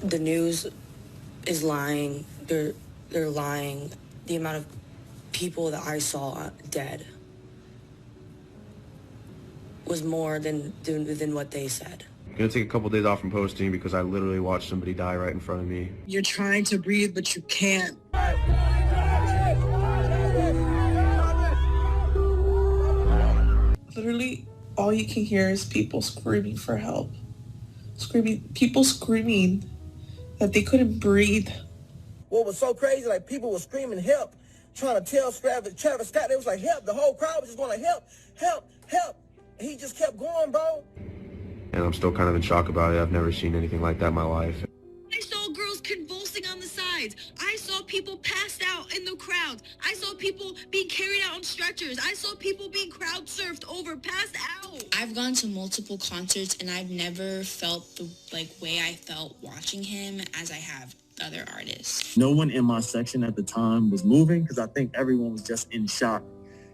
The news is lying. They're lying. The amount of people that I saw dead was more than what they said. I'm gonna take a couple days off from posting because I literally watched somebody die right in front of me. You're trying to breathe, but you can't. Literally, all you can hear is people screaming for help. People screaming that they couldn't breathe. What was so crazy, like people were screaming help, trying to tell Travis Scott, they was like help. The whole crowd was just going like help, help, help. And he just kept going, bro. And I'm still kind of in shock about it. I've never seen anything like that in my life. I saw girls convulsing on the sides. I saw people passed out in the crowd. I saw people being carried out on stretchers. I saw people being crowd surfed over, passed out. I've gone to multiple concerts and I've never felt the way I felt watching him as I have other artists. No one in my section at the time was moving because I think everyone was just in shock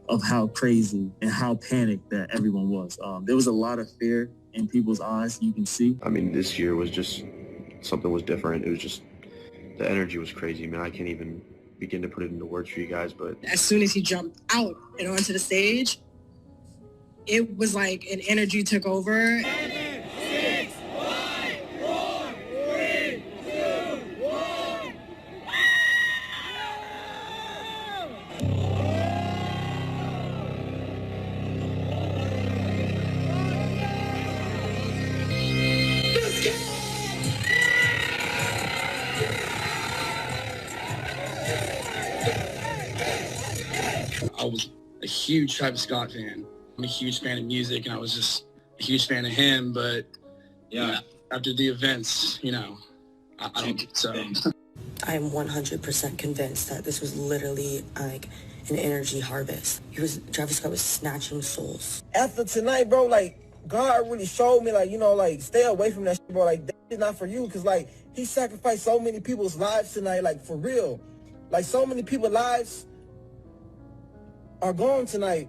of how crazy and how panicked that everyone was. There was a lot of fear in people's eyes, you can see. I mean, this year was just, something was different. It was just, the energy was crazy, man. I can't even begin to put it into words for you guys, but... As soon as he jumped out and onto the stage, it was like an energy took over. 7, 6, 5, 4, 3, 2, 1. I was a huge Travis Scott fan. I'm a huge fan of music, and I was just a huge fan of him, but yeah, after the events, I don't think so. I'm 100% convinced that this was literally like an energy harvest. Travis Scott was snatching souls. After tonight, bro, like, God really showed me, like, like, stay away from that shit, bro. Like, that is not for you, because, like, he sacrificed so many people's lives tonight, like, for real. Like, so many people's lives are gone tonight.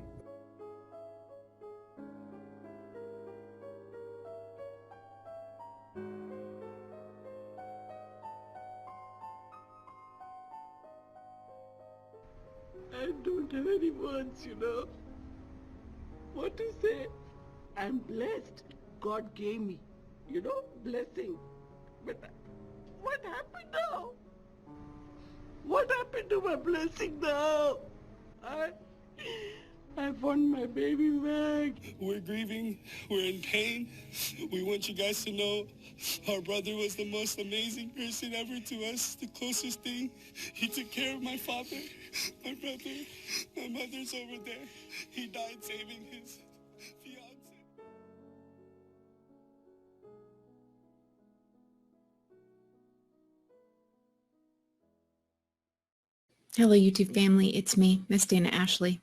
I don't have any words, what to say. I'm blessed. God gave me, blessing. But what happened now? What happened to my blessing now? I want my baby back. We're grieving. We're in pain. We want you guys to know our brother was the most amazing person ever to us. The closest thing. He took care of my father, my brother. My mother's over there. He died saving his fiance. Hello, YouTube family. It's me, Miss Dana Ashley.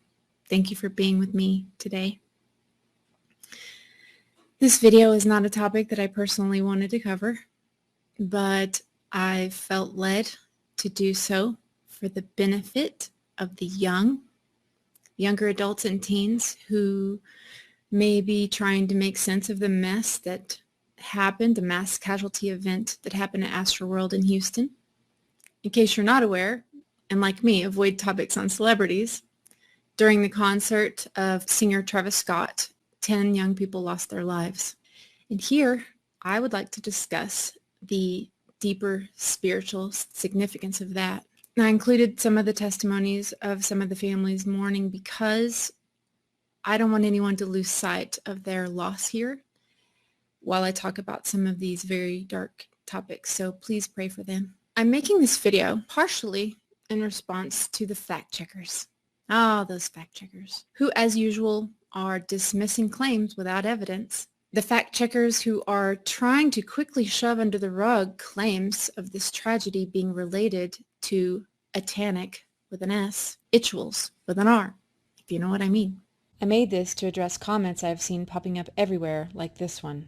Thank you for being with me today. This video is not a topic that I personally wanted to cover, but I felt led to do so for the benefit of the younger adults and teens who may be trying to make sense of the mess that happened, the mass casualty event that happened at Astroworld in Houston. In case you're not aware, and like me, avoid topics on celebrities, during the concert of singer Travis Scott, 10 young people lost their lives. And here, I would like to discuss the deeper spiritual significance of that. I included some of the testimonies of some of the families mourning because I don't want anyone to lose sight of their loss here while I talk about some of these very dark topics. So please pray for them. I'm making this video partially in response to the fact checkers. Those fact checkers, who as usual are dismissing claims without evidence. The fact checkers who are trying to quickly shove under the rug claims of this tragedy being related to atanic with an S, rituals with an R, if you know what I mean. I made this to address comments I've seen popping up everywhere like this one.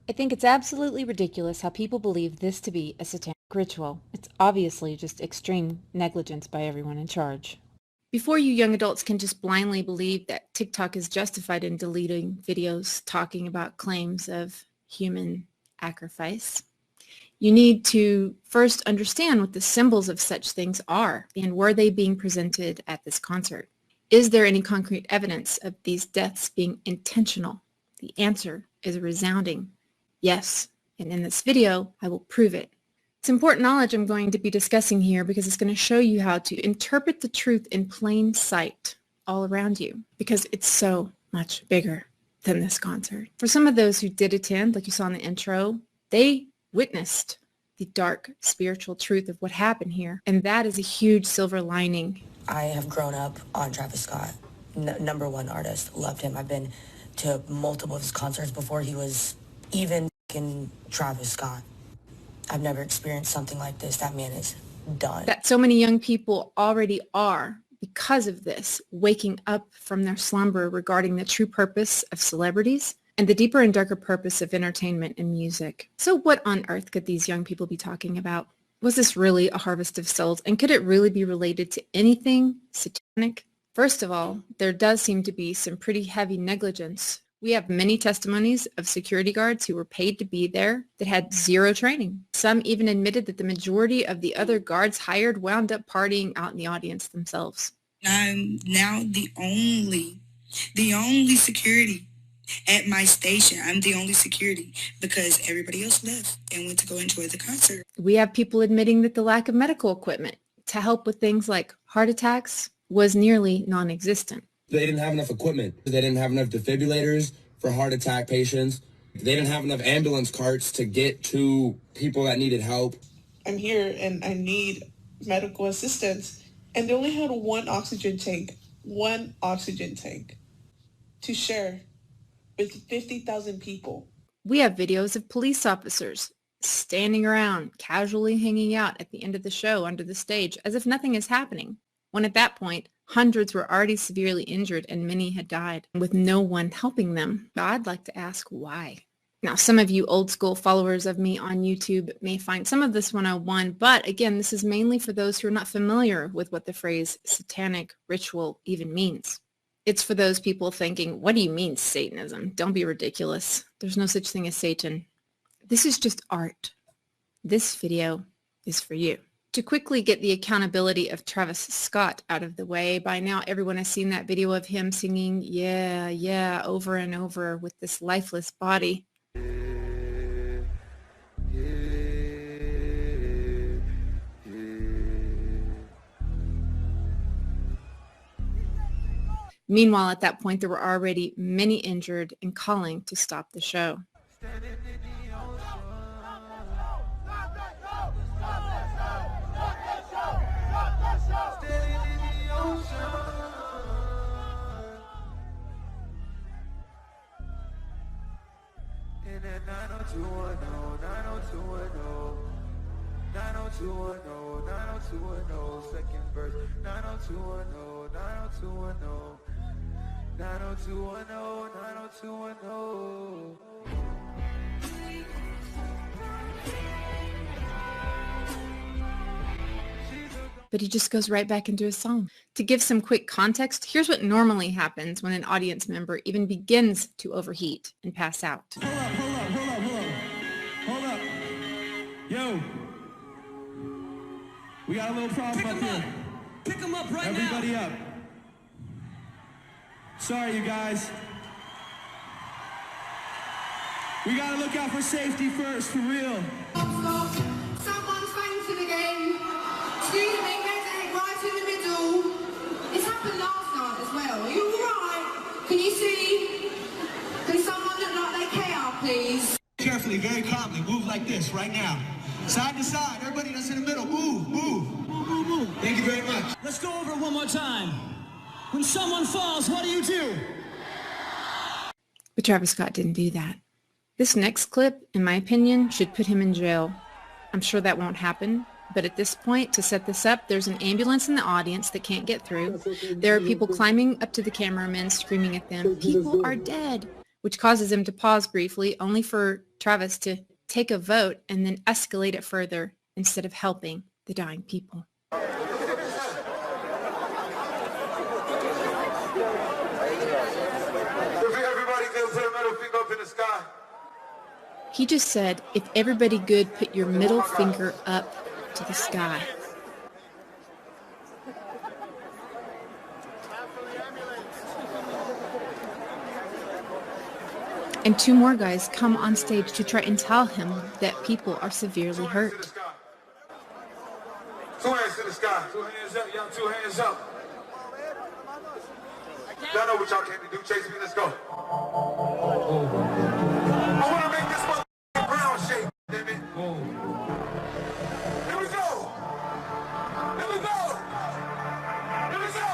I think it's absolutely ridiculous how people believe this to be a satanic ritual. It's obviously just extreme negligence by everyone in charge. Before you young adults can just blindly believe that TikTok is justified in deleting videos talking about claims of human sacrifice, You need to first understand what the symbols of such things are and were they being presented at this concert. Is there any concrete evidence of these deaths being intentional? The answer is a resounding yes, and in this video, I will prove it. It's important knowledge I'm going to be discussing here because it's going to show you how to interpret the truth in plain sight all around you, because it's so much bigger than this concert. For some of those who did attend, like you saw in the intro, they witnessed the dark spiritual truth of what happened here, and that is a huge silver lining. I have grown up on Travis Scott, number one artist, loved him. I've been to multiple of his concerts before he was even in Travis Scott. I've never experienced something like this. That man is done. That so many young people already are, because of this, waking up from their slumber regarding the true purpose of celebrities and the deeper and darker purpose of entertainment and music. So what on earth could these young people be talking about? Was this really a harvest of souls? And could it really be related to anything satanic? First of all, there does seem to be some pretty heavy negligence. We have many testimonies of security guards who were paid to be there that had zero training. Some even admitted that the majority of the other guards hired wound up partying out in the audience themselves. I'm now the only security at my station. I'm the only security because everybody else left and went to go enjoy the concert. We have people admitting that the lack of medical equipment to help with things like heart attacks was nearly non-existent. They didn't have enough equipment. They didn't have enough defibrillators for heart attack patients. They didn't have enough ambulance carts to get to people that needed help. I'm here and I need medical assistance. And they only had one oxygen tank to share with 50,000 people. We have videos of police officers standing around, casually hanging out at the end of the show under the stage as if nothing is happening, when at that point, hundreds were already severely injured and many had died, with no one helping them. I'd like to ask why. Now, some of you old school followers of me on YouTube may find some of this 101, but again, this is mainly for those who are not familiar with what the phrase satanic ritual even means. It's for those people thinking, what do you mean Satanism? Don't be ridiculous. There's no such thing as Satan. This is just art. This video is for you. To quickly get the accountability of Travis Scott out of the way, by now everyone has seen that video of him singing "Yeah, yeah" over and over with this lifeless body. Meanwhile, at that point, there were already many injured and calling to stop the show. But he just goes right back into his song. To give some quick context, here's what normally happens when an audience member even begins to overheat and pass out. Hold up. Yo. We got a little problem up here. Pick him up right now. Everybody up. Sorry, you guys. We gotta look out for safety first, for real. Stop. Someone's fainted again. Excuse me, medic, right in the middle. This happened last night as well. Are you alright? Can you see? Can someone look like they care, please? Carefully, very calmly, move like this right now. Side to side, everybody that's in the middle, move, move. Move, move, move. Thank you very much. Let's go over it one more time. When someone falls, what do? But Travis Scott didn't do that. This next clip, in my opinion, should put him in jail. I'm sure that won't happen, but at this point, to set this up, there's an ambulance in the audience that can't get through. There are people climbing up to the cameramen, screaming at them, "People are dead," which causes him to pause briefly, only for Travis to take a vote and then escalate it further instead of helping the dying people. He just said, if everybody good, put your middle finger up to the sky. And two more guys come on stage to try and tell him that people are severely hurt. Two hands to the sky. Two hands up, y'all. Two hands up. Y'all know what y'all came to do. Chase me. Let's go. I want to make this motherfucking ground shake. Damn it. Here we go. Here we go. Here we go. Let's go.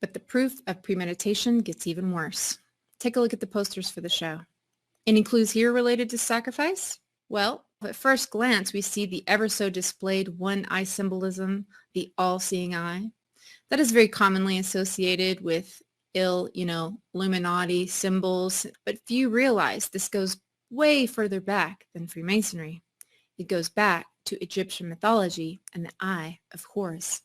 But the proof of premeditation gets even worse. Take a look at the posters for the show. Any clues here related to sacrifice? Well, at first glance, we see the ever so displayed one eye symbolism, the all-seeing eye. That is very commonly associated with Illuminati symbols, but few realize this goes way further back than Freemasonry. It goes back to Egyptian mythology and the Eye of Horus.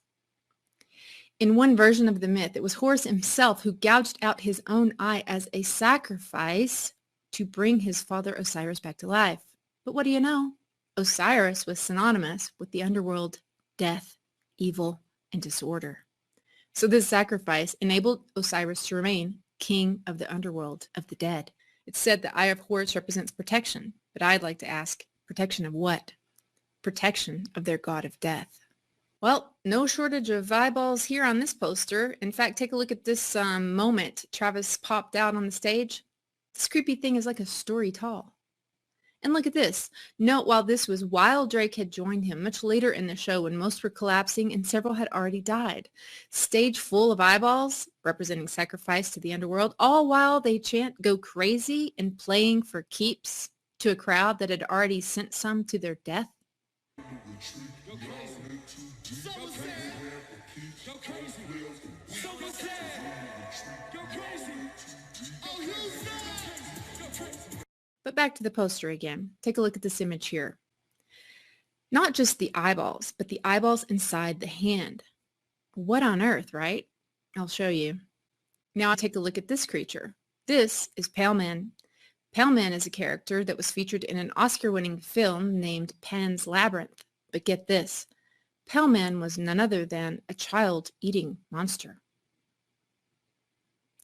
In one version of the myth, it was Horus himself who gouged out his own eye as a sacrifice to bring his father Osiris back to life. But what do you know? Osiris was synonymous with the underworld, death, evil, and disorder. So this sacrifice enabled Osiris to remain king of the underworld of the dead. It's said the Eye of Horus represents protection, but I'd like to ask, protection of what? Protection of their god of death. Well, no shortage of eyeballs here on this poster. In fact, take a look at this moment Travis popped out on the stage. This creepy thing is like a story tall. And look at this. Note while this was while Drake had joined him much later in the show when most were collapsing and several had already died. Stage full of eyeballs, representing sacrifice to the underworld, all while they chant "Go Crazy" and playing for keeps to a crowd that had already sent some to their death. But back to the poster again. Take a look at this image here. Not just the eyeballs, but the eyeballs inside the hand. What on earth, right? I'll show you. Now take a look at this creature. This is Pale Man. Pale Man is a character that was featured in an Oscar-winning film named Pan's Labyrinth. But get this. Pale Man was none other than a child-eating monster.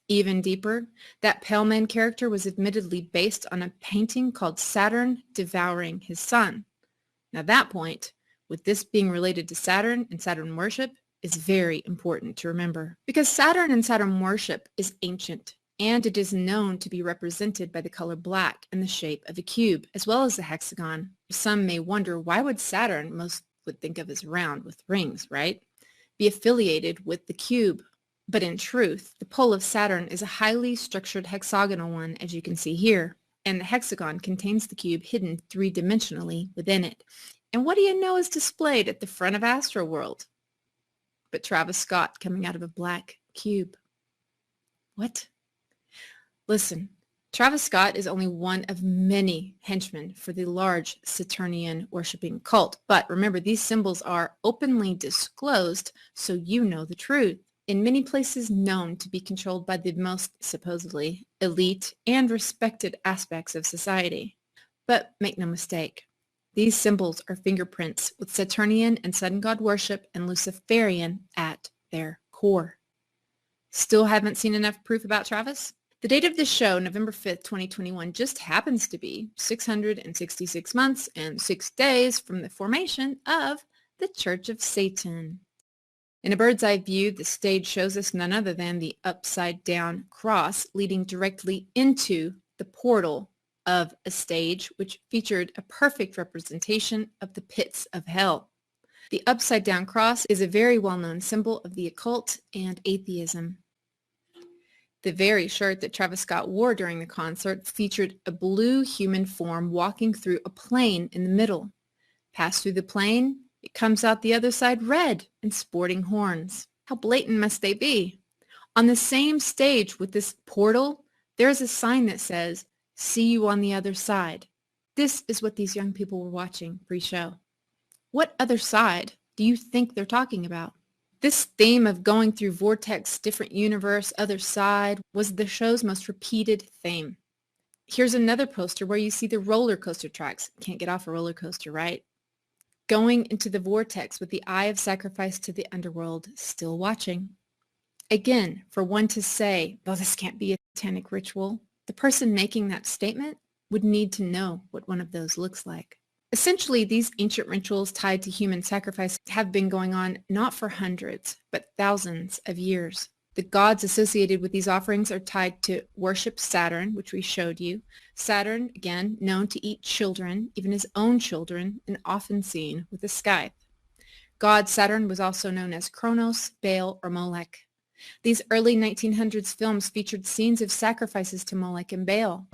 Even deeper, that Pale Man character was admittedly based on a painting called Saturn Devouring His Son. Now that point, with this being related to Saturn and Saturn worship, is very important to remember. Because Saturn and Saturn worship is ancient, and it is known to be represented by the color black and the shape of a cube, as well as a hexagon. Some may wonder, why would Saturn, most would think of as round with rings, right, be affiliated with the cube? But in truth, the pole of Saturn is a highly structured hexagonal one, as you can see here, and the hexagon contains the cube hidden three-dimensionally within it. And what do you know is displayed at the front of Astroworld? But Travis Scott coming out of a black cube. What? Listen, Travis Scott is only one of many henchmen for the large Saturnian worshipping cult. But remember, these symbols are openly disclosed, so you know the truth. In many places known to be controlled by the most supposedly elite and respected aspects of society. But make no mistake, these symbols are fingerprints with Saturnian and sun god worship and Luciferian at their core. Still haven't seen enough proof about Travis? The date of this show, November 5th, 2021, just happens to be 666 months and 6 days from the formation of the Church of Satan. In a bird's eye view, the stage shows us none other than the upside-down cross leading directly into the portal of a stage which featured a perfect representation of the pits of hell. The upside-down cross is a very well-known symbol of the occult and atheism. The very shirt that Travis Scott wore during the concert featured a blue human form walking through a plane in the middle. Pass through the plane, it comes out the other side red and sporting horns. How blatant must they be? On the same stage with this portal, there is a sign that says, "See you on the other side." This is what these young people were watching pre-show. What other side do you think they're talking about? This theme of going through vortex, different universe, other side was the show's most repeated theme. Here's another poster where you see the roller coaster tracks. Can't get off a roller coaster, right? Going into the vortex with the eye of sacrifice to the underworld, still watching. Again, for one to say, "Oh, this can't be a satanic ritual," the person making that statement would need to know what one of those looks like. Essentially, these ancient rituals tied to human sacrifice have been going on not for hundreds, but thousands of years. The gods associated with these offerings are tied to worship Saturn, which we showed you. Saturn, again, known to eat children, even his own children, and often seen with a scythe. God Saturn was also known as Kronos, Baal, or Molech. These early 1900s films featured scenes of sacrifices to Molech and Baal.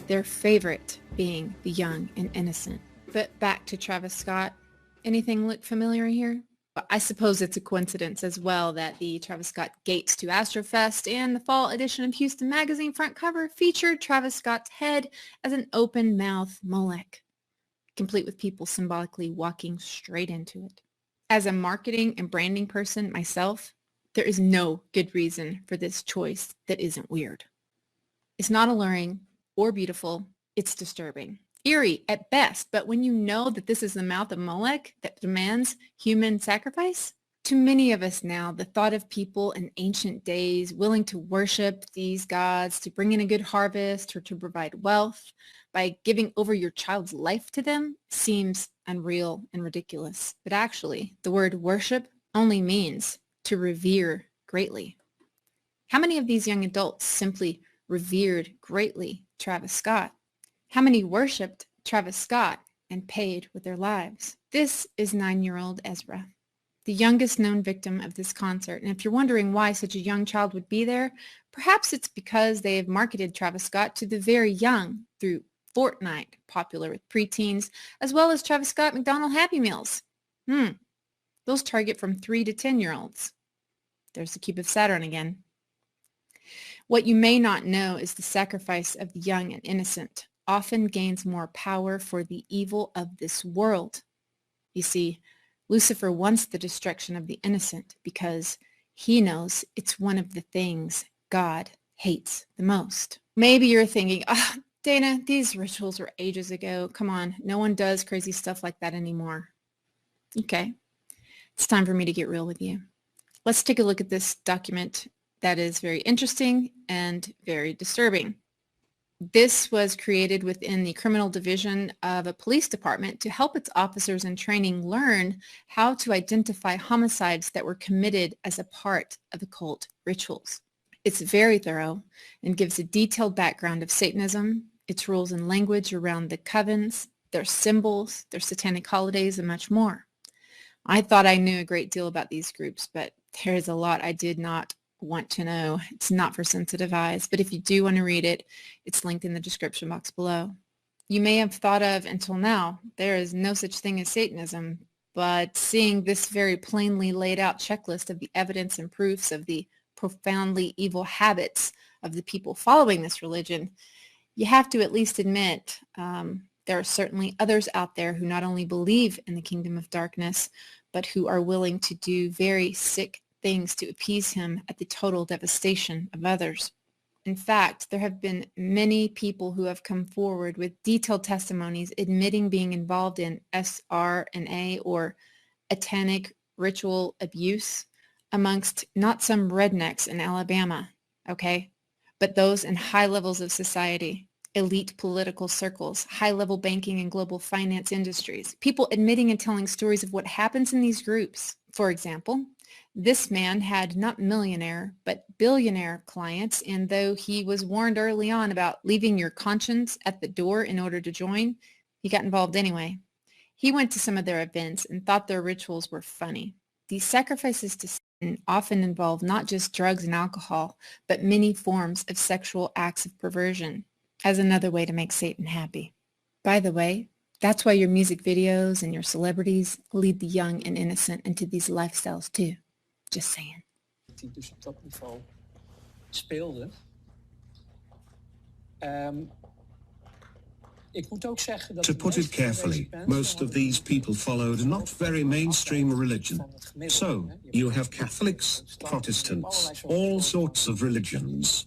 Their favorite being the young and innocent. But back to Travis Scott. Anything look familiar here? I suppose it's a coincidence as well that the Travis Scott Gates to Astrofest and the fall edition of Houston Magazine front cover featured Travis Scott's head as an open mouth Molech, complete with people symbolically walking straight into it. As a marketing and branding person myself, there is no good reason for this choice that isn't weird. It's not alluring or beautiful, it's disturbing. Eerie at best, but when you know that this is the mouth of Molech that demands human sacrifice, to many of us now, the thought of people in ancient days willing to worship these gods, to bring in a good harvest or to provide wealth by giving over your child's life to them seems unreal and ridiculous. But actually, the word worship only means to revere greatly. How many of these young adults simply revered greatly Travis Scott? How many worshipped Travis Scott and paid with their lives? This is 9-year-old Ezra, the youngest known victim of this concert. And if you're wondering why such a young child would be there, perhaps it's because they have marketed Travis Scott to the very young through Fortnite, popular with preteens, as well as Travis Scott McDonald Happy Meals. Those target from 3 to 10-year-olds. There's the cube of Saturn again. What you may not know is the sacrifice of the young and innocent often gains more power for the evil of this world. You see, Lucifer wants the destruction of the innocent because he knows it's one of the things God hates the most. Maybe you're thinking, Dana, these rituals were ages ago. Come on, no one does crazy stuff like that anymore. Okay, it's time for me to get real with you. Let's take a look at this document that is very interesting and very disturbing. This was created within the criminal division of a police department to help its officers in training learn how to identify homicides that were committed as a part of occult rituals. It's very thorough and gives a detailed background of Satanism, its rules and language around the covens, their symbols, their satanic holidays, and much more. I thought I knew a great deal about these groups, but there is a lot I did not want to know. It's not for sensitive eyes, but if you do want to read it, it's linked in the description box below. You may have thought of until now, there is no such thing as Satanism, but seeing this very plainly laid out checklist of the evidence and proofs of the profoundly evil habits of the people following this religion, you have to at least admit there are certainly others out there who not only believe in the kingdom of darkness, but who are willing to do very sick things to appease him at the total devastation of others. In fact, there have been many people who have come forward with detailed testimonies admitting being involved in SRNA or satanic ritual abuse amongst not some rednecks in Alabama, okay, but those in high levels of society. elite political circles, high-level banking and global finance industries, people admitting and telling stories of what happens in these groups. For example, this man had not millionaire, but billionaire clients, and though he was warned early on about leaving your conscience at the door in order to join, he got involved anyway. He went to some of their events and thought their rituals were funny. These sacrifices to Satan often involve not just drugs and alcohol, but many forms of sexual acts of perversion, as another way to make Satan happy. By the way, that's why your music videos and your celebrities lead the young and innocent into these lifestyles too. Just saying. Die dus op dat niveau speelde. To put it carefully, most of these people followed a not very mainstream religion. So, you have Catholics, Protestants, all sorts of religions.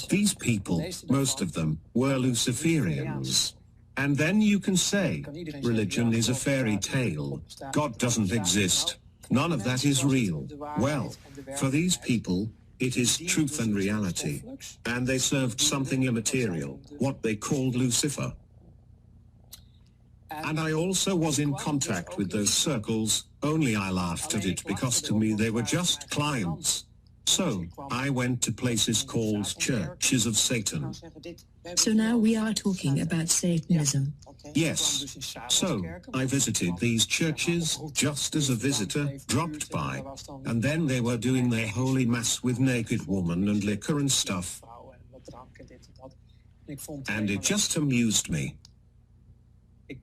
These people, most of them, were Luciferians. And then you can say, religion is a fairy tale. God doesn't exist. None of that is real. Well, for these people, it is truth and reality. And they served something immaterial, what they called Lucifer. And I also was in contact with those circles, only I laughed at it because to me they were just clients. So, I went to places called churches of Satan. So now we are talking about Satanism. Yes. So, I visited these churches just as a visitor dropped by, and then they were doing their holy mass with naked woman and liquor and stuff. And it just amused me.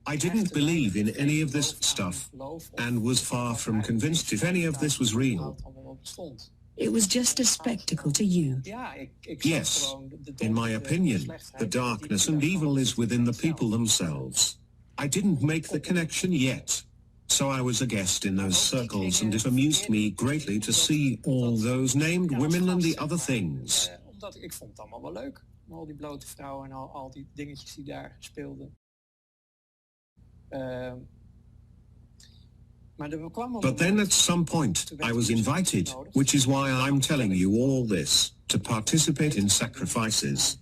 I didn't believe in any of this stuff, and was far from convinced if any of this was real. It was just a spectacle to you. Yes. In my opinion, the darkness and evil is within the people themselves. I didn't make the connection yet. So I was a guest in those circles, and it amused me greatly to see all those named women and the other things. Ik vond het allemaal wel leuk. Al die blote vrouwen en al die dingetjes die daar speelden. But then at some point, I was invited, which is why I'm telling you all this, to participate in sacrifices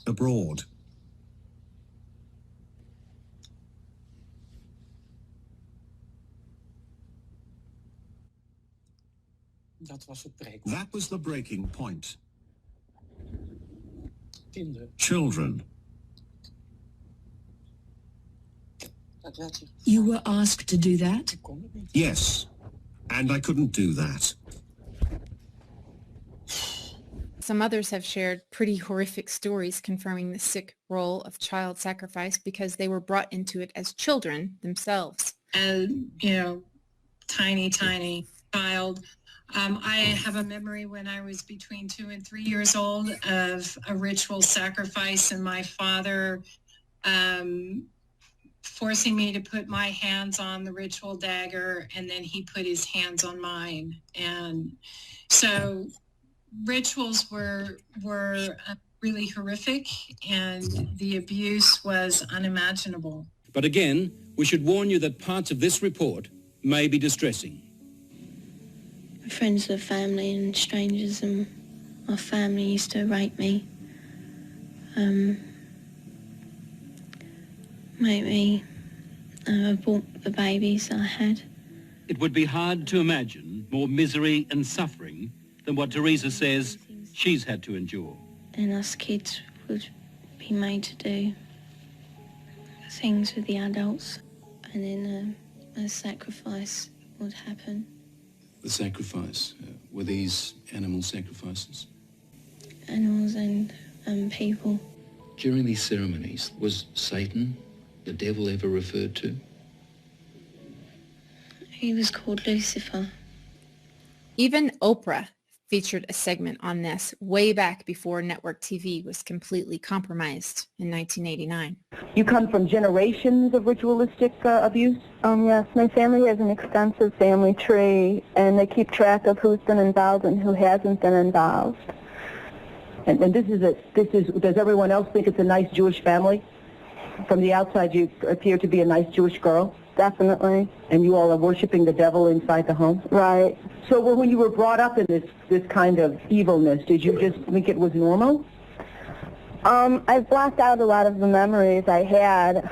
abroad. That was the breaking point. Children. You were asked to do that? Yes, and I couldn't do that. Some others have shared pretty horrific stories confirming the sick role of child sacrifice because they were brought into it as children themselves. Tiny child. I have a memory when I was between 2 and 3 years old of a ritual sacrifice, and my father forcing me to put my hands on the ritual dagger, and then he put his hands on mine. And so rituals were really horrific, and the abuse was unimaginable. But again, we should warn you that parts of this report may be distressing. Friends of family and strangers and my family used to rape me. Make me abort the babies I had. It would be hard to imagine more misery and suffering than what Teresa says she's had to endure. And us kids would be made to do things with the adults, and then a sacrifice would happen. The sacrifice, were these animal sacrifices? Animals and people. During these ceremonies, was Satan, the devil, ever referred to? He was called Lucifer. Even Oprah featured a segment on this way back before network TV was completely compromised in 1989. You come from generations of ritualistic abuse? Yes, my family has an extensive family tree, and they keep track of who's been involved and who hasn't been involved. And does everyone else think it's a nice Jewish family? From the outside, you appear to be a nice Jewish girl? Definitely. And you all are worshiping the devil inside the home? Right. So when you were brought up in this kind of evilness, did you just think it was normal? I've blocked out a lot of the memories I had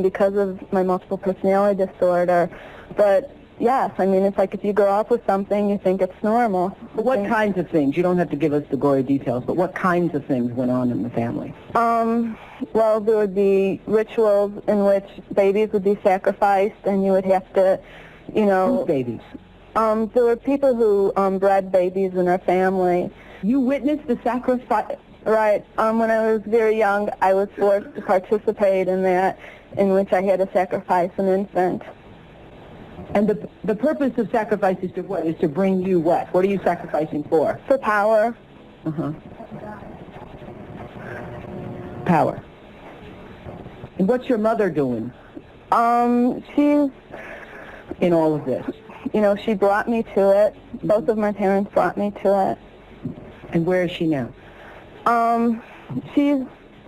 because of my multiple personality disorder. But yes, I mean, it's like if you grow up with something, you think it's normal. But what kinds of things? You don't have to give us the gory details, but what kinds of things went on in the family? Well, there would be rituals in which babies would be sacrificed, and you would have to, you know... Whose babies? There were people who bred babies in our family. You witnessed the sacrifice? Right. When I was very young, I was forced to participate in that, in which I had to sacrifice an infant. And the purpose of sacrifice is to what? Is to bring you what? What are you sacrificing for? For power. Uh-huh. Power. And what's your mother doing? She's... in all of this? You know, she brought me to it. Both of my parents brought me to it. And where is she now? She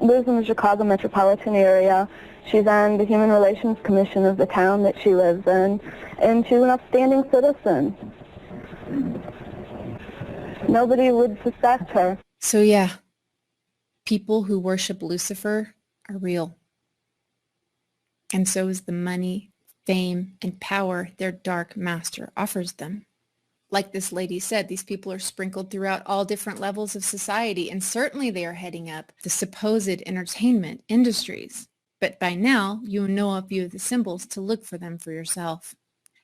lives in the Chicago metropolitan area. She's on the Human Relations Commission of the town that she lives in, and she's an upstanding citizen. Nobody would suspect her. So yeah, people who worship Lucifer are real. And so is the money, fame, and power their dark master offers them. Like this lady said, these people are sprinkled throughout all different levels of society, and certainly they are heading up the supposed entertainment industries. But by now, you know a few of the symbols to look for them for yourself.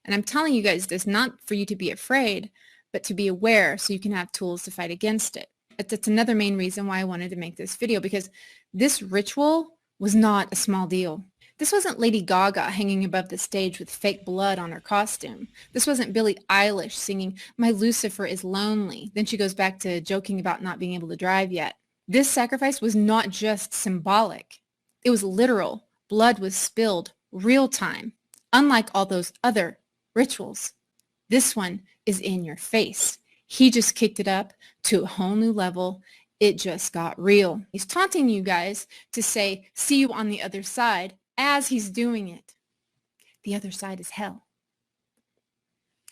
And I'm telling you guys this not for you to be afraid, but to be aware so you can have tools to fight against it. That's another main reason why I wanted to make this video, because this ritual was not a small deal. This wasn't Lady Gaga hanging above the stage with fake blood on her costume. This wasn't Billie Eilish singing, "My Lucifer is lonely." Then she goes back to joking about not being able to drive yet. This sacrifice was not just symbolic. It was literal. Blood was spilled, real time. Unlike all those other rituals, this one is in your face. He just kicked it up to a whole new level. It just got real. He's taunting you guys to say, "See you on the other side," as he's doing it. The other side is hell.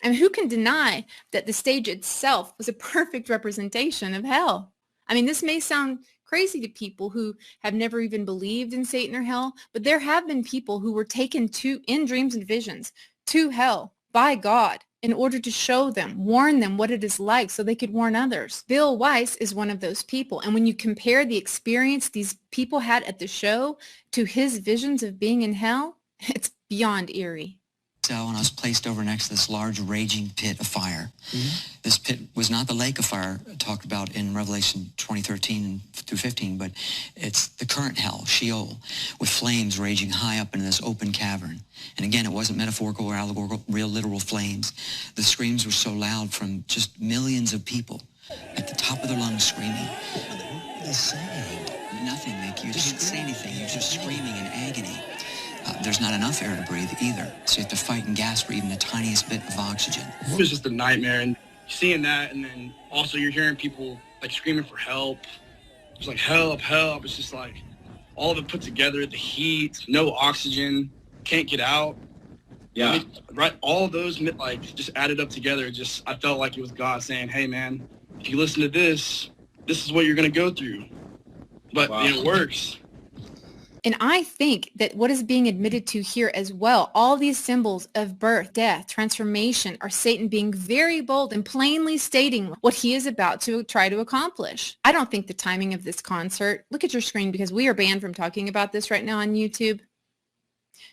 And who can deny that the stage itself was a perfect representation of hell? I mean, this may sound crazy to people who have never even believed in Satan or hell, but there have been people who were taken in dreams and visions to hell by God in order to show them, warn them what it is like so they could warn others. Bill Weiss is one of those people. And when you compare the experience these people had at the show to his visions of being in hell, it's beyond eerie. cell, and I was placed over next to this large raging pit of fire. Mm-hmm. This pit was not the lake of fire talked about in Revelation 20:13 through 15, but it's the current hell, Sheol, with flames raging high up into this open cavern. And again, it wasn't metaphorical or allegorical, real literal flames. The screams were so loud from just millions of people at the top of their lungs screaming. What are they saying? Nothing, Nick. You can't say anything. You're just screaming in agony. There's not enough air to breathe either, so you have to fight and gasp for even the tiniest bit of oxygen. It was just a nightmare, and seeing that, and then also you're hearing people like screaming for help. It's like, help, help. It's just like all of it put together, the heat, no oxygen, can't get out. Yeah. I mean, right, all of those like just added up together. Just I felt like it was God saying, hey man, if you listen to this is what you're gonna go through. But it works. And I think that what is being admitted to here as well, all these symbols of birth, death, transformation, are Satan being very bold and plainly stating what he is about to try to accomplish. I don't think the timing of this concert, look at your screen because we are banned from talking about this right now on YouTube.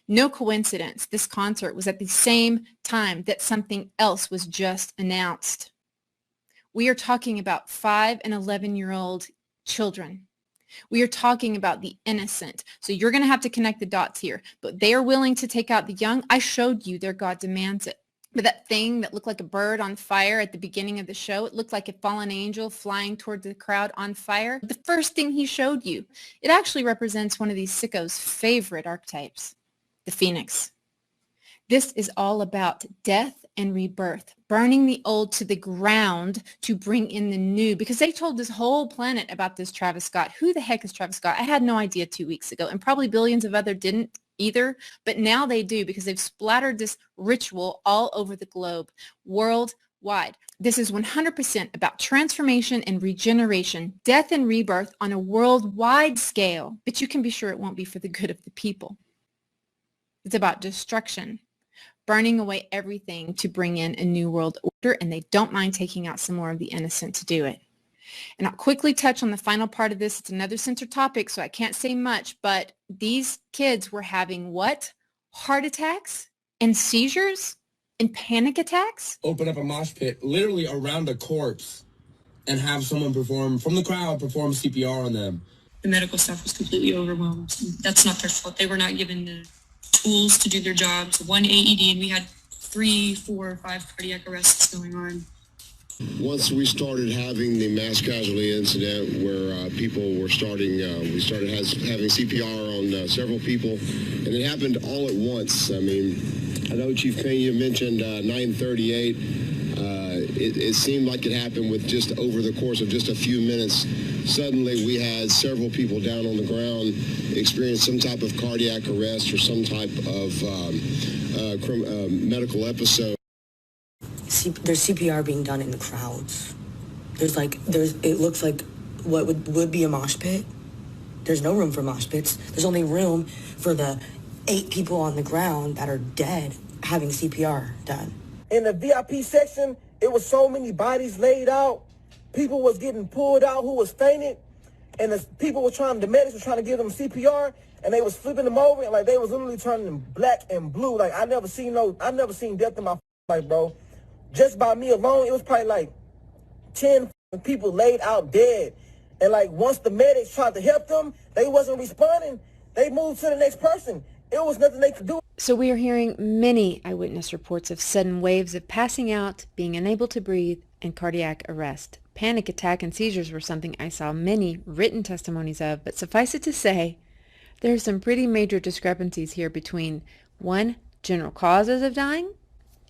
No coincidence, this concert was at the same time that something else was just announced. We are talking about 5 and 11-year-old children. We are talking about the innocent. So you're going to have to connect the dots here. But they are willing to take out the young. I showed you their God demands it. But that thing that looked like a bird on fire at the beginning of the show, it looked like a fallen angel flying toward the crowd on fire. The first thing he showed you, it actually represents one of these sickos' favorite archetypes, the phoenix. This is all about death and rebirth, burning the old to the ground to bring in the new, because they told this whole planet about this Travis Scott. Who the heck is Travis Scott? I had no idea 2 weeks ago, and probably billions of others didn't either, but now they do because they've splattered this ritual all over the globe, worldwide. worldwide. This is 100% about transformation and regeneration, death and rebirth on a worldwide scale, but you can be sure it won't be for the good of the people. It's about destruction, burning away everything to bring in a new world order, and they don't mind taking out some more of the innocent to do it. And I'll quickly touch on the final part of this. It's another censored topic, so I can't say much, but these kids were having what? Heart attacks and seizures and panic attacks? Open up a mosh pit literally around a corpse and have someone from the crowd perform CPR on them. The medical staff was completely overwhelmed. That's not their fault. They were not given the tools to do their jobs. One AED, and we had 3, 4, 5 cardiac arrests going on. Once we started having the mass casualty incident where people were we started having CPR on several people, and it happened all at once. I mean, I know Chief Pena mentioned 938. It seemed like it happened with just over the course of just a few minutes. Suddenly, we had several people down on the ground experience some type of cardiac arrest or some type of medical episode. There's CPR being done in the crowds. It looks like what would be a mosh pit. There's no room for mosh pits. There's only room for the 8 people on the ground that are dead having CPR done. In the VIP section, it was so many bodies laid out. People was getting pulled out who was fainted, and the medics were trying to give them CPR, and they was flipping them over, and like they was literally turning them black and blue. Like I never seen death in my life, bro. Just by me alone, it was probably like 10 people laid out dead. And like once the medics tried to help them, they wasn't responding. They moved to the next person. It was nothing they could do. So we are hearing many eyewitness reports of sudden waves of passing out, being unable to breathe, and cardiac arrest. Panic attack and seizures were something I saw many written testimonies of, but suffice it to say, there are some pretty major discrepancies here between 1, general causes of dying,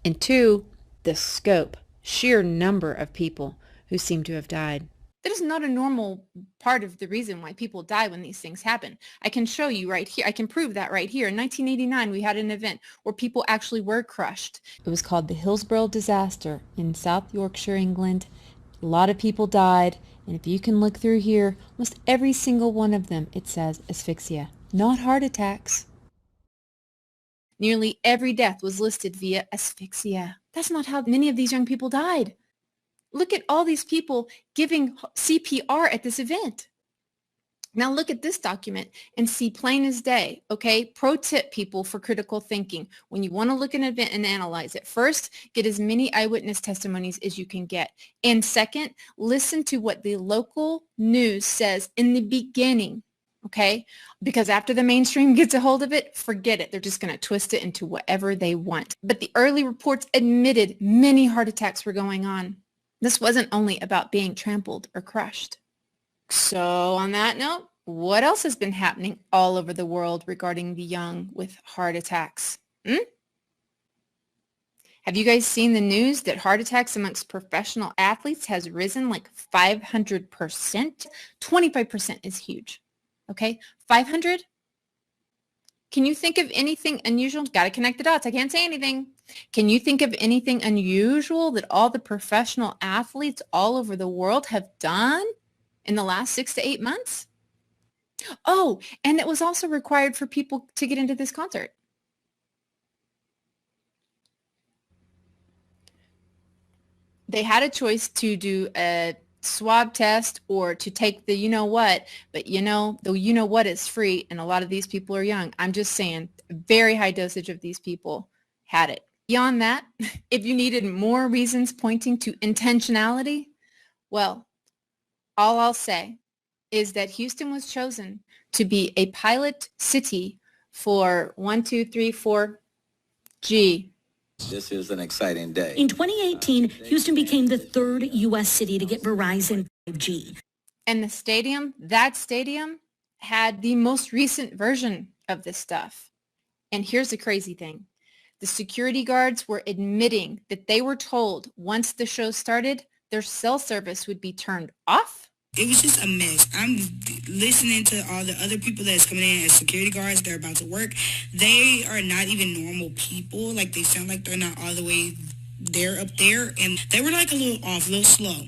and 2, the scope, sheer number of people who seem to have died. That is not a normal part of the reason why people die when these things happen. I can show you right here. I can prove that right here. In 1989, we had an event where people actually were crushed. It was called the Hillsborough disaster in South Yorkshire, England. A lot of people died, and if you can look through here, almost every single one of them, it says asphyxia, not heart attacks. Nearly every death was listed via asphyxia. That's not how many of these young people died. Look at all these people giving CPR at this event. Now look at this document and see plain as day, okay? Pro tip, people, for critical thinking. When you want to look at an event and analyze it, first, get as many eyewitness testimonies as you can get. And second, listen to what the local news says in the beginning, okay? Because after the mainstream gets a hold of it, forget it. They're just going to twist it into whatever they want. But the early reports admitted many heart attacks were going on. This wasn't only about being trampled or crushed. So on that note, what else has been happening all over the world regarding the young with heart attacks? Have you guys seen the news that heart attacks amongst professional athletes has risen like 500%? 25% is huge. Okay, 500? Can you think of anything unusual? Got to connect the dots. I can't say anything. Can you think of anything unusual that all the professional athletes all over the world have done in the last 6 to 8 months? Oh, and it was also required for people to get into this concert. They had a choice to do a swab test or to take the you-know-what, but the you-know-what is free, and a lot of these people are young. I'm just saying, a very high dosage of these people had it. Beyond that, if you needed more reasons pointing to intentionality, well, all I'll say is that Houston was chosen to be a pilot city for 1-2-3-4G. This is an exciting day. In 2018, Houston became the 3rd U.S. city to get Verizon 5G. And that stadium had the most recent version of this stuff. And here's the crazy thing. The security guards were admitting that they were told once the show started, their cell service would be turned off. It was just a mess. I'm listening to all the other people that's coming in as security guards. They're about to work. They are not even normal people. Like, they sound like they're not all the way they're up there, and they were like a little off, a little slow.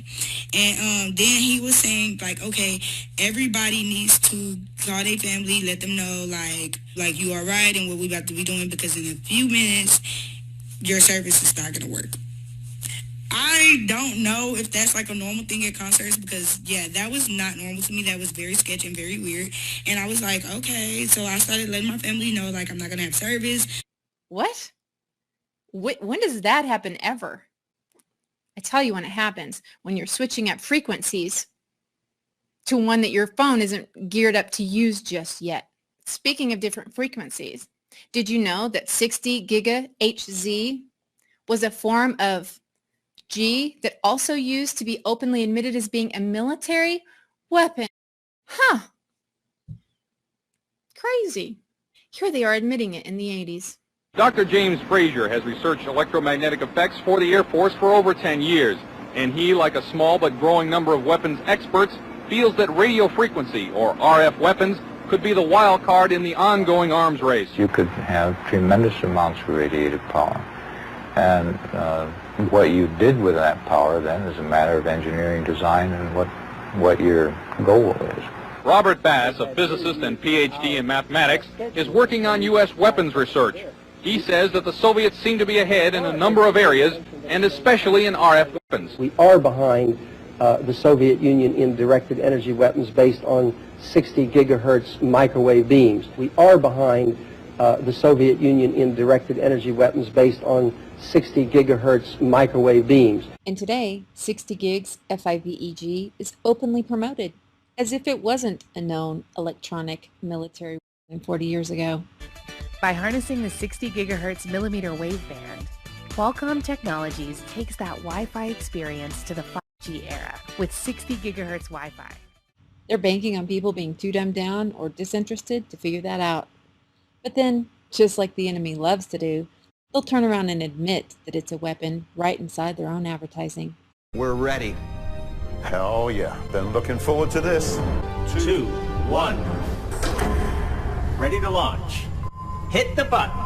And then he was saying, like, okay, everybody needs to call their family, let them know, like you are right and what we about to be doing, because in a few minutes, your service is not going to work. I don't know if that's like a normal thing at concerts, because, yeah, that was not normal to me. That was very sketchy and very weird. And I was like, okay. So I started letting my family know, like, I'm not going to have service. What? When does that happen ever? I tell you when it happens, when you're switching up frequencies to one that your phone isn't geared up to use just yet. Speaking of different frequencies, did you know that 60 GHz was a form of G that also used to be openly admitted as being a military weapon? Huh. Crazy. Here they are admitting it in the 80s. Dr. James Frazier has researched electromagnetic effects for the Air Force for over 10 years, and he, like a small but growing number of weapons experts, feels that radio frequency, or RF weapons, could be the wild card in the ongoing arms race. You could have tremendous amounts of radiative power, and what you did with that power then is a matter of engineering design and what your goal is. Robert Bass, a physicist and PhD in mathematics, is working on U.S. weapons research. He says that the Soviets seem to be ahead in a number of areas, and especially in RF weapons. We are behind the Soviet Union in directed energy weapons based on 60 gigahertz microwave beams. We are behind the Soviet Union in directed energy weapons based on 60 gigahertz microwave beams. And today, 60 gigs FIVEG is openly promoted, as if it wasn't a known electronic military weapon 40 years ago. By harnessing the 60 gigahertz millimeter wave band, Qualcomm Technologies takes that Wi-Fi experience to the 5G era with 60 gigahertz Wi-Fi. They're banking on people being too dumbed down or disinterested to figure that out. But then, just like the enemy loves to do, they'll turn around and admit that it's a weapon right inside their own advertising. We're ready. Hell yeah. Been looking forward to this. 2, 1. Ready to launch. Hit the button.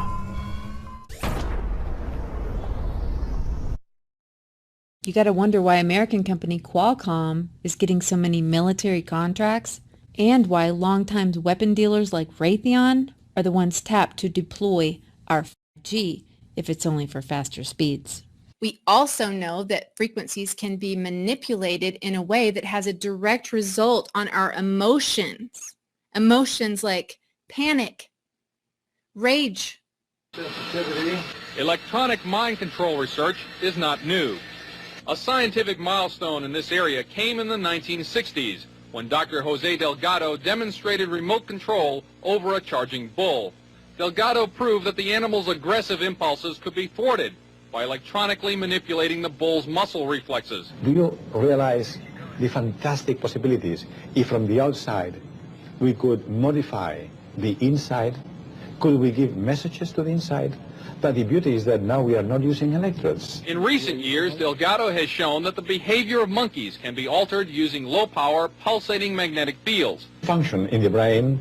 You gotta wonder why American company Qualcomm is getting so many military contracts, and why longtime weapon dealers like Raytheon are the ones tapped to deploy our 5G if it's only for faster speeds. We also know that frequencies can be manipulated in a way that has a direct result on our emotions. Emotions like panic, rage. Electronic mind control research is not new. A scientific milestone in this area came in the 1960s when Dr. Jose Delgado demonstrated remote control over a charging bull. Delgado proved that the animal's aggressive impulses could be thwarted by electronically manipulating the bull's muscle reflexes. Do you realize the fantastic possibilities if from the outside we could modify the inside? Could we give messages to the inside? But the beauty is that now we are not using electrodes. In recent years, Delgado has shown that the behavior of monkeys can be altered using low-power, pulsating magnetic fields. Function in the brain,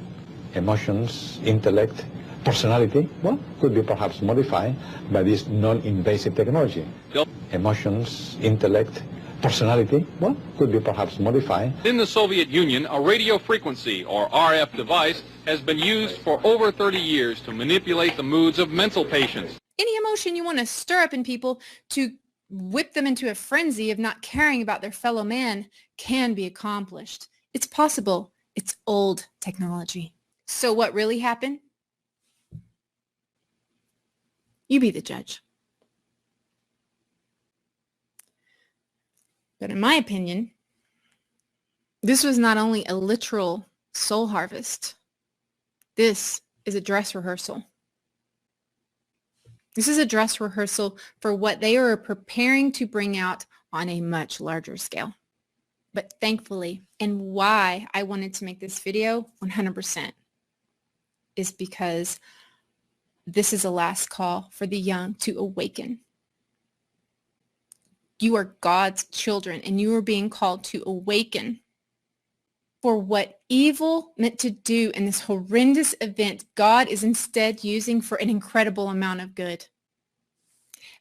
emotions, intellect, personality, well, could be perhaps modified by this non-invasive technology. Emotions, intellect, personality, well, could be perhaps modified. In the Soviet Union, a radio frequency, or RF device, has been used for over 30 years to manipulate the moods of mental patients. Any emotion you want to stir up in people to whip them into a frenzy of not caring about their fellow man can be accomplished. It's possible. It's old technology. So what really happened? You be the judge. But in my opinion, this was not only a literal soul harvest. This is a dress rehearsal. This is a dress rehearsal for what they are preparing to bring out on a much larger scale. But thankfully, and why I wanted to make this video 100%, is because this is a last call for the young to awaken. You are God's children, and you are being called to awaken. For what evil meant to do in this horrendous event, God is instead using for an incredible amount of good.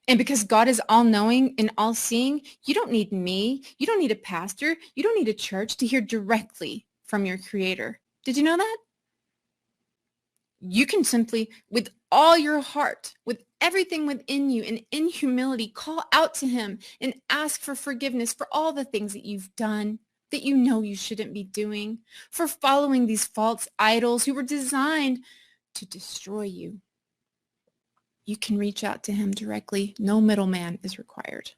And because God is all-knowing and all-seeing, you don't need me, you don't need a pastor, you don't need a church to hear directly from your Creator. Did you know that? You can simply, with all your heart, with everything within you, and in humility, call out to Him and ask for forgiveness for all the things that you've done that you know you shouldn't be doing, for following these false idols who were designed to destroy you. You can reach out to Him directly. No middleman is required.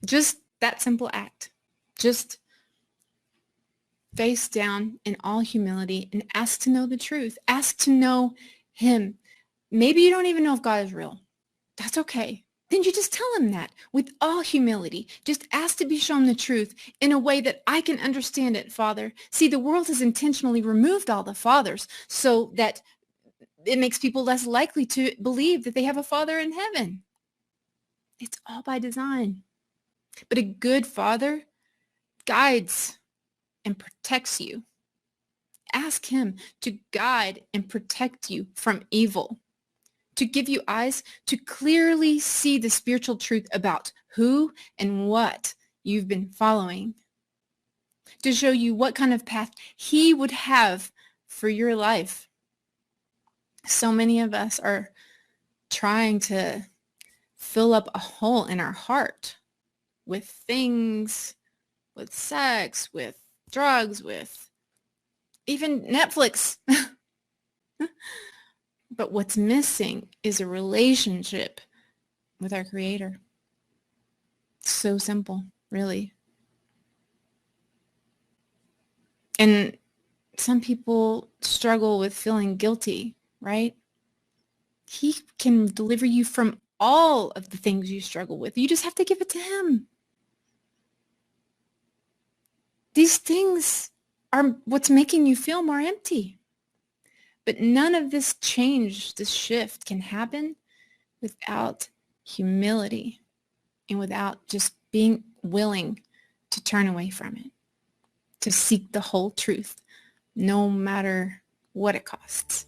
Just that simple act. Just face down in all humility and ask to know the truth. Ask to know Him. Maybe you don't even know if God is real. That's okay. Then you just tell Him that with all humility. Just ask to be shown the truth in a way that I can understand it, Father. See, the world has intentionally removed all the fathers so that it makes people less likely to believe that they have a Father in heaven. It's all by design. But a good Father guides and protects you. Ask Him to guide and protect you from evil, to give you eyes to clearly see the spiritual truth about who and what you've been following, to show you what kind of path He would have for your life. So many of us are trying to fill up a hole in our heart with things, with sex, with drugs, with even Netflix. But what's missing is a relationship with our Creator. So simple, really. And some people struggle with feeling guilty, right? He can deliver you from all of the things you struggle with. You just have to give it to Him. These things are what's making you feel more empty. But none of this change, this shift can happen without humility and without just being willing to turn away from it, to seek the whole truth, no matter what it costs.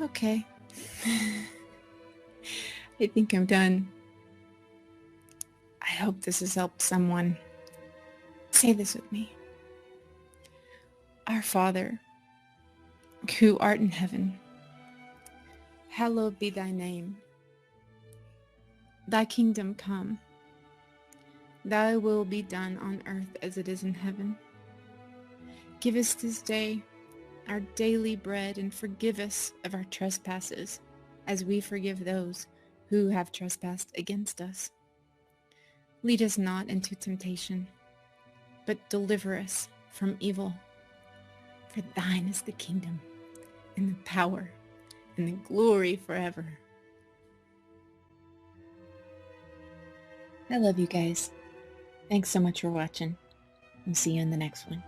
Okay. I think I'm done. I hope this has helped someone. Say this with me. Our Father, who art in heaven, hallowed be thy name. Thy kingdom come. Thy will be done on earth as it is in heaven. Give us this day our daily bread, and forgive us of our trespasses, as we forgive those who have trespassed against us. Lead us not into temptation, but deliver us from evil. For thine is the kingdom, and the power, and the glory forever. I love you guys. Thanks so much for watching, and see you in the next one.